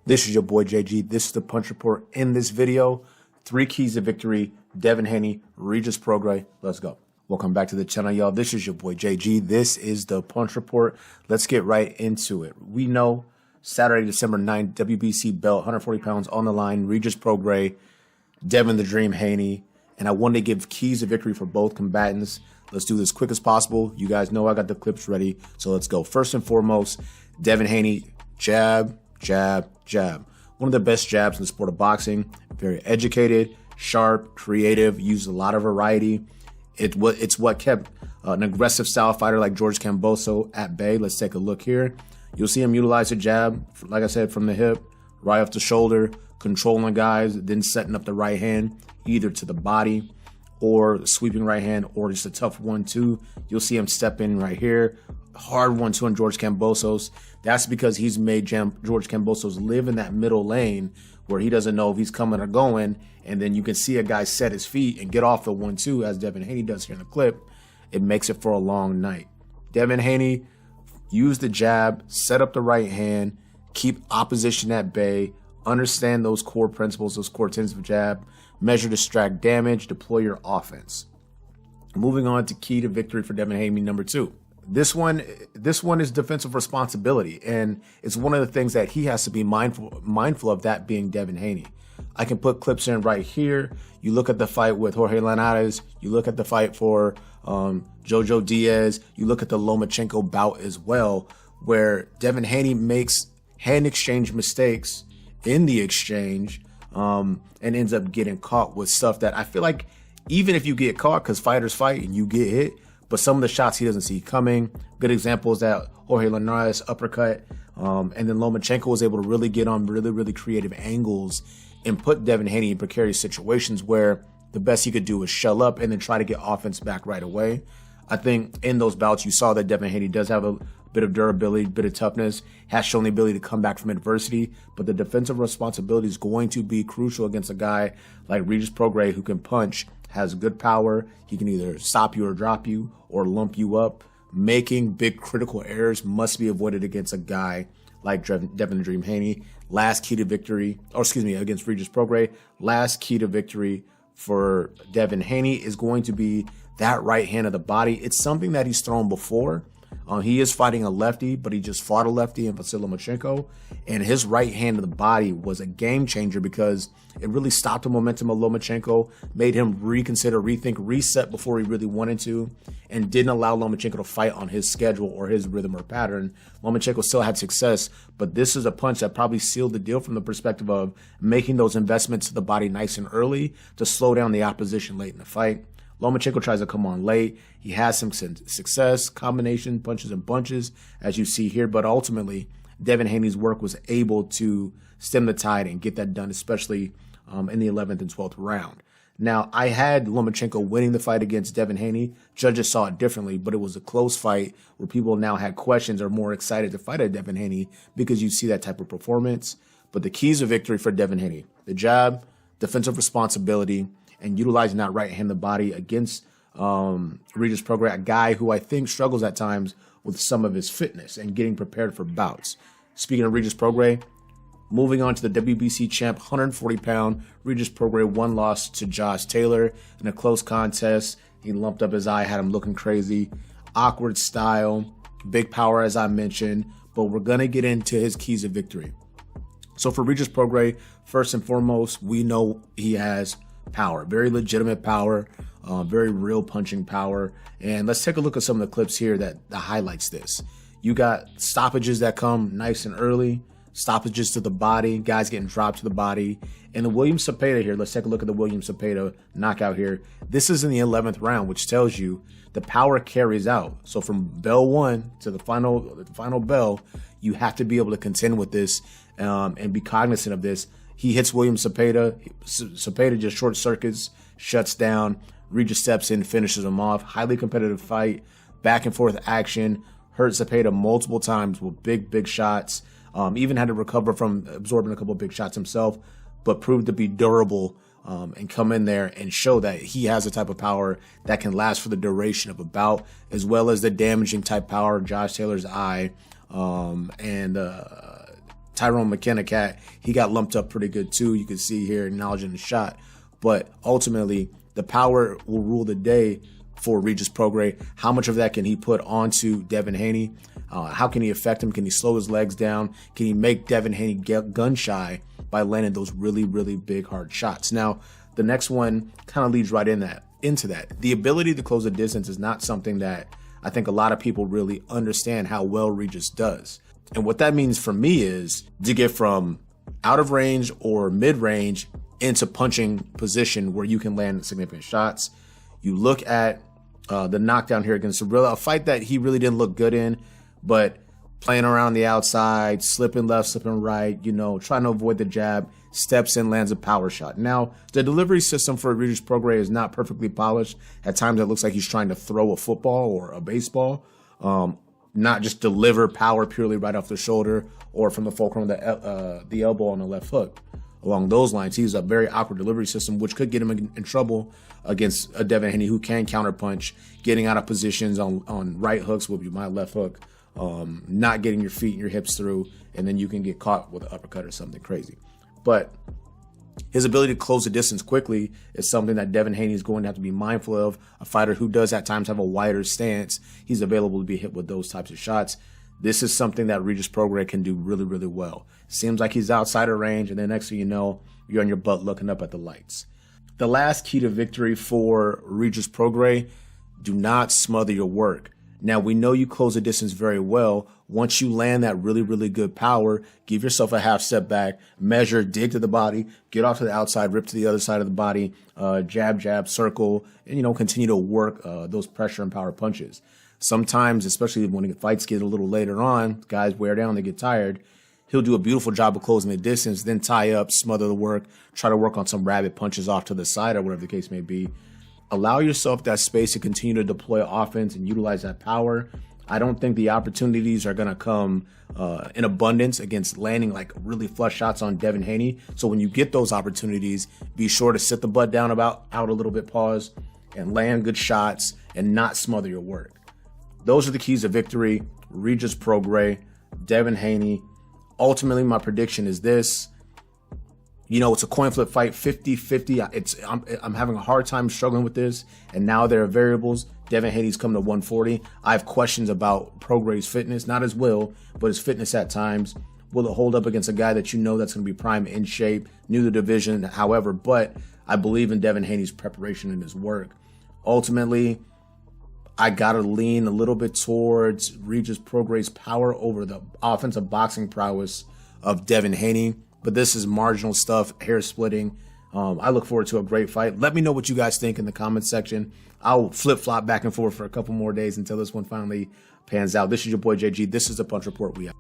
This is your boy JG. This is the Punch Report. In this video, 3 keys to victory. Devin Haney, Regis Prograis. Let's go. Welcome back to the channel, y'all. This is your boy JG. This is the Punch Report. Let's get right into it. We know Saturday, December 9th, WBC belt, 140 pounds on the line. Regis Prograis, Devin the Dream Haney. And I wanted to give keys to victory for both combatants. Let's do this quick as possible. You guys know I got the clips ready, so let's go. First and foremost, Devin Haney, jab, jab, jab. One of the best jabs in the sport of boxing. Very educated, sharp, creative, used a lot of variety. It's what kept an aggressive style fighter like George Kambosos at bay. Let's take a look here. You'll see him utilize a jab, like I said, from the hip, right off the shoulder, controlling guys, then setting up the right hand, either to the body or the sweeping right hand or just a tough 1-2. You'll see him step in right here. Hard 1-2 on George Kambosos. That's because he's made George Kambosos live in that middle lane where he doesn't know if he's coming or going. And then you can see a guy set his feet and get off the 1-2 as Devin Haney does here in the clip. It makes it for a long night. Devin Haney used the jab, set up the right hand, keep opposition at bay, understand those core principles, those core tenets of jab, measure, distract, damage, deploy your offense. Moving on to key to victory for Devin Haney, number 2. This one is defensive responsibility, and it's one of the things that he has to be mindful of, that being Devin Haney. I can put clips in right here. You look at the fight with Jorge Linares. You look at the fight for Jojo Diaz. You look at the Lomachenko bout as well, where Devin Haney makes hand exchange mistakes in the exchange and ends up getting caught with stuff that I feel like even if you get caught, because fighters fight and you get hit, but some of the shots he doesn't see coming. Good example is that Jorge Linares uppercut, and then Lomachenko was able to really get on really creative angles and put Devin Haney in precarious situations where the best he could do was shell up and then try to get offense back right away. I think in those bouts you saw that Devin Haney does have a bit of durability, bit of toughness, has shown the ability to come back from adversity, but the defensive responsibility is going to be crucial against a guy like Regis Prograis who can punch, has good power. He can either stop you or drop you or lump you up. Making big critical errors must be avoided against a guy like Devin the Dream Haney. Last key to victory, against Regis Prograis. Last key to victory for Devin Haney is going to be that right hand of the body. It's something that he's thrown before. He is fighting a lefty, but he just fought a lefty in Vasily Lomachenko, and his right hand of the body was a game changer because it really stopped the momentum of Lomachenko, made him reconsider, rethink, reset before he really wanted to, and didn't allow Lomachenko to fight on his schedule or his rhythm or pattern. Lomachenko still had success, but this is a punch that probably sealed the deal from the perspective of making those investments to the body nice and early to slow down the opposition late in the fight. Lomachenko tries to come on late. He has some success, combination, punches and bunches, as you see here. But ultimately, Devin Haney's work was able to stem the tide and get that done, especially in the 11th and 12th round. Now, I had Lomachenko winning the fight against Devin Haney. Judges saw it differently, but it was a close fight where people now had questions or more excited to fight at Devin Haney because you see that type of performance. But the keys of victory for Devin Haney: the jab, defensive responsibility, and utilizing that right hand of the body against Regis Prograis, a guy who I think struggles at times with some of his fitness and getting prepared for bouts. Speaking of Regis Prograis, moving on to the WBC champ, 140-pound Regis Prograis, one loss to Josh Taylor in a close contest. He lumped up his eye, had him looking crazy. Awkward style, big power as I mentioned, but we're going to get into his keys of victory. So for Regis Prograis, first and foremost, we know he has power, very legitimate power, very real punching power. And let's take a look at some of the clips here that highlights this. You got stoppages that come nice and early, stoppages to the body, guys getting dropped to the body. And the William Zepeda here, let's take a look at the William Zepeda knockout here. This is in the 11th round, which tells you the power carries out. So from bell 1 to the final bell, you have to be able to contend with this and be cognizant of this. He hits William Zepeda. Zepeda just short circuits, shuts down. Regis steps in, finishes him off. Highly competitive fight, back and forth action. Hurt Zepeda multiple times with big shots. Even had to recover from absorbing a couple of big shots himself, but proved to be durable and come in there and show that he has a type of power that can last for the duration of a bout, as well as the damaging type power, Josh Taylor's eye, and Tyrone McKenna cat, he got lumped up pretty good too. You can see here acknowledging the shot. But ultimately, the power will rule the day for Regis Prograis. How much of that can he put onto Devin Haney? How can he affect him? Can he slow his legs down? Can he make Devin Haney get gun shy by landing those really, really big, hard shots? Now, the next one kind of leads right into that. The ability to close the distance is not something that I think a lot of people really understand how well Regis does. And what that means for me is to get from out of range or mid-range into punching position where you can land significant shots. You look at the knockdown here against Sorilla, a fight that he really didn't look good in, but playing around the outside, slipping left, slipping right, trying to avoid the jab, steps in, lands a power shot. Now, the delivery system for Regis Prograis is not perfectly polished. At times, it looks like he's trying to throw a football or a baseball, not just deliver power purely right off the shoulder or from the fulcrum of the elbow on the left hook. Along those lines, he's a very awkward delivery system, which could get him in trouble against a Devin Haney who can counterpunch, getting out of positions on right hooks will be my left hook, not getting your feet and your hips through, and then you can get caught with an uppercut or something crazy. But his ability to close the distance quickly is something that Devin Haney is going to have to be mindful of. A fighter who does at times have a wider stance, he's available to be hit with those types of shots. This is something that Regis Prograis can do really, really well. Seems like he's outside of range, and then next thing you know, you're on your butt looking up at the lights. The last key to victory for Regis Prograis, do not smother your work. Now, we know you close the distance very well. Once you land that really, really good power, give yourself a half step back, measure, dig to the body, get off to the outside, rip to the other side of the body, jab, jab, circle, and, continue to work those pressure and power punches. Sometimes, especially when fights get a little later on, guys wear down, they get tired. He'll do a beautiful job of closing the distance, then tie up, smother the work, try to work on some rabbit punches off to the side or whatever the case may be. Allow yourself that space to continue to deploy offense and utilize that power. I don't think the opportunities are going to come in abundance against landing like really flush shots on Devin Haney. So when you get those opportunities, be sure to sit the butt down out a little bit, pause, and land good shots and not smother your work. Those are the keys to victory. Regis Prograis, Devin Haney. Ultimately, my prediction is this. It's a coin flip fight, 50-50. I'm having a hard time struggling with this. And now there are variables. Devin Haney's come to 140. I have questions about Prograis' fitness, not his will, but his fitness at times. Will it hold up against a guy that that's going to be prime in shape, new to the division, however, but I believe in Devin Haney's preparation and his work. Ultimately, I got to lean a little bit towards Regis Prograis' power over the offensive boxing prowess of Devin Haney. But this is marginal stuff, hair splitting. I look forward to a great fight. Let me know what you guys think in the comments section. I'll flip-flop back and forth for a couple more days until this one finally pans out. This is your boy JG. This is the Punch Report. We out.